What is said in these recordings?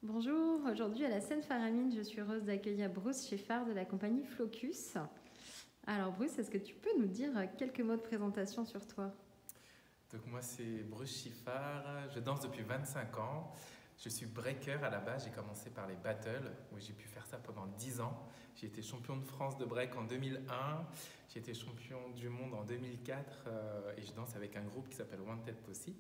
Bonjour, aujourd'hui à la Seine-Faramine, je suis heureuse d'accueillir Bruce Scheffard de la compagnie Flocus. Alors Bruce, est-ce que tu peux nous dire quelques mots de présentation sur toi? Donc moi c'est Bruce Chiffard, je danse depuis 25 ans. Je suis breaker à la base, j'ai commencé par les battles où j'ai pu faire ça pendant 10 ans. J'ai été champion de France de break en 2001, j'ai été champion du monde en 2004 et je danse avec un groupe qui s'appelle Wanted Posse.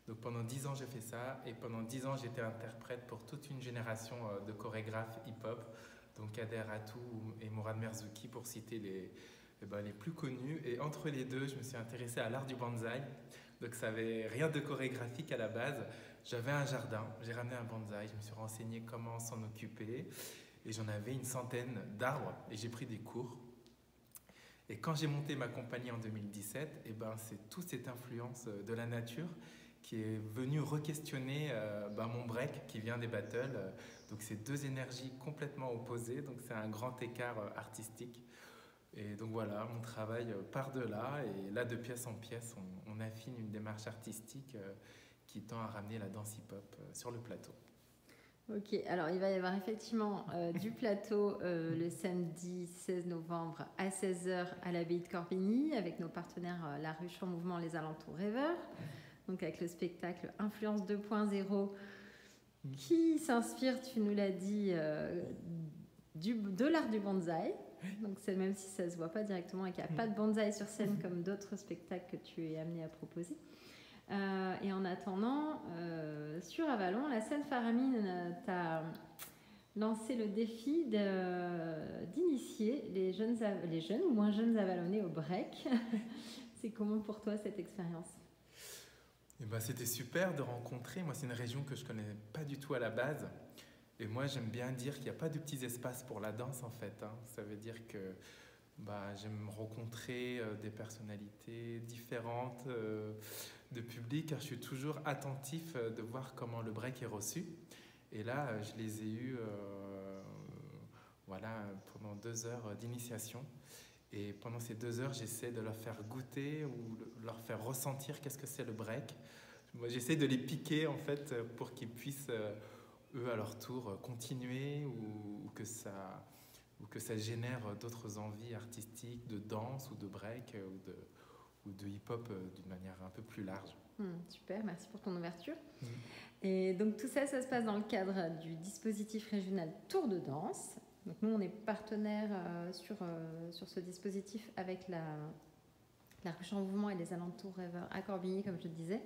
Donc pendant 10 ans j'ai fait ça et pendant 10 ans j'étais interprète pour toute une génération de chorégraphes hip-hop, donc Kader Atou et Mourad Merzouki pour citer les plus connus. Et entre les deux je me suis intéressé à l'art du bonsaï. Donc ça n'avait rien de chorégraphique à la base. J'avais un jardin, j'ai ramené un bonsaï, je me suis renseigné comment s'en occuper et j'en avais une centaine d'arbres et j'ai pris des cours. Et quand j'ai monté ma compagnie en 2017, c'est toute cette influence de la nature qui est venue re-questionner mon break qui vient des battles. Donc c'est deux énergies complètement opposées, donc c'est un grand écart artistique. Et donc voilà, mon travail part de là, et là de pièce en pièce, on affine une démarche artistique qui tend à ramener la danse hip-hop sur le plateau. Ok, alors il va y avoir effectivement du plateau le samedi 16 novembre à 16 heures à l'abbaye de Corbigny avec nos partenaires La Ruche en Mouvement, les Alentours Rêveurs, donc avec le spectacle Influence 2.0 qui s'inspire, tu nous l'as dit, de l'art du bonsaï. Donc c'est même si ça ne se voit pas directement et qu'il n'y a pas de bonsaï sur scène comme d'autres spectacles que tu es amené à proposer. Et en attendant, sur Avalon, la Seine-Faramine t'a lancé le défi d'initier les jeunes ou moins jeunes Avalonnais au break. C'est comment pour toi cette expérience? C'était super de rencontrer. Moi, c'est une région que je ne connais pas du tout à la base. Et moi, j'aime bien dire qu'il n'y a pas de petits espaces pour la danse, en fait, hein. Ça veut dire que j'aime rencontrer des personnalités différentes de public, car je suis toujours attentif de voir comment le break est reçu. Et là, je les ai eus pendant 2 heures d'initiation. Et pendant ces 2 heures, j'essaie de leur faire goûter ou leur faire ressentir qu'est-ce que c'est le break. Moi, j'essaie de les piquer en fait pour qu'ils puissent eux à leur tour continuer ou que ça génère d'autres envies artistiques de danse ou de break ou de hip-hop d'une manière un peu plus large. Super, merci pour ton ouverture. Et donc tout ça, ça se passe dans le cadre du dispositif régional Tour de danse. Donc nous, on est partenaire sur ce dispositif avec la Ruche en Mouvement et les Alentours Rêveurs à Corbigny, comme je te disais.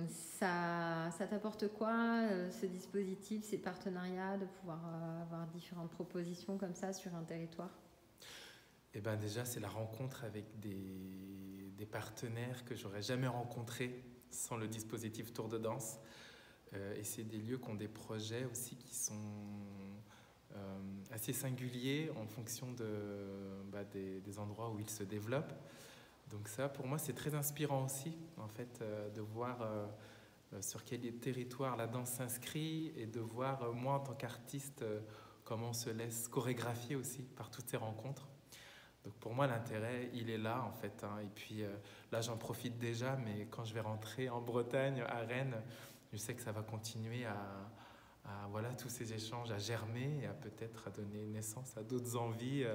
Ça t'apporte quoi, ce dispositif, ces partenariats, de pouvoir avoir différentes propositions comme ça sur un territoire? Déjà, c'est la rencontre avec des partenaires que j'aurais jamais rencontrés sans le dispositif Tour de danse. Et c'est des lieux qui ont des projets aussi qui sont assez singuliers en fonction des endroits où ils se développent. Donc ça, pour moi, c'est très inspirant aussi, en fait, de voir sur quel territoire la danse s'inscrit et de voir, moi, en tant qu'artiste, comment on se laisse chorégraphier aussi par toutes ces rencontres. Donc pour moi, l'intérêt, il est là, en fait, hein. Et puis là, j'en profite déjà, mais quand je vais rentrer en Bretagne, à Rennes, je sais que ça va continuer à tous ces échanges à germer et à peut-être à donner naissance à d'autres envies.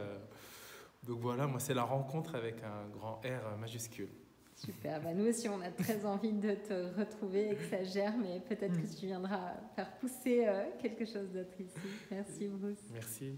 Donc voilà, moi, c'est la rencontre avec un grand R majuscule. Super, nous aussi on a très envie de te retrouver et que ça germe et peut-être que tu viendras faire pousser quelque chose d'autre ici. Merci Bruce. Merci.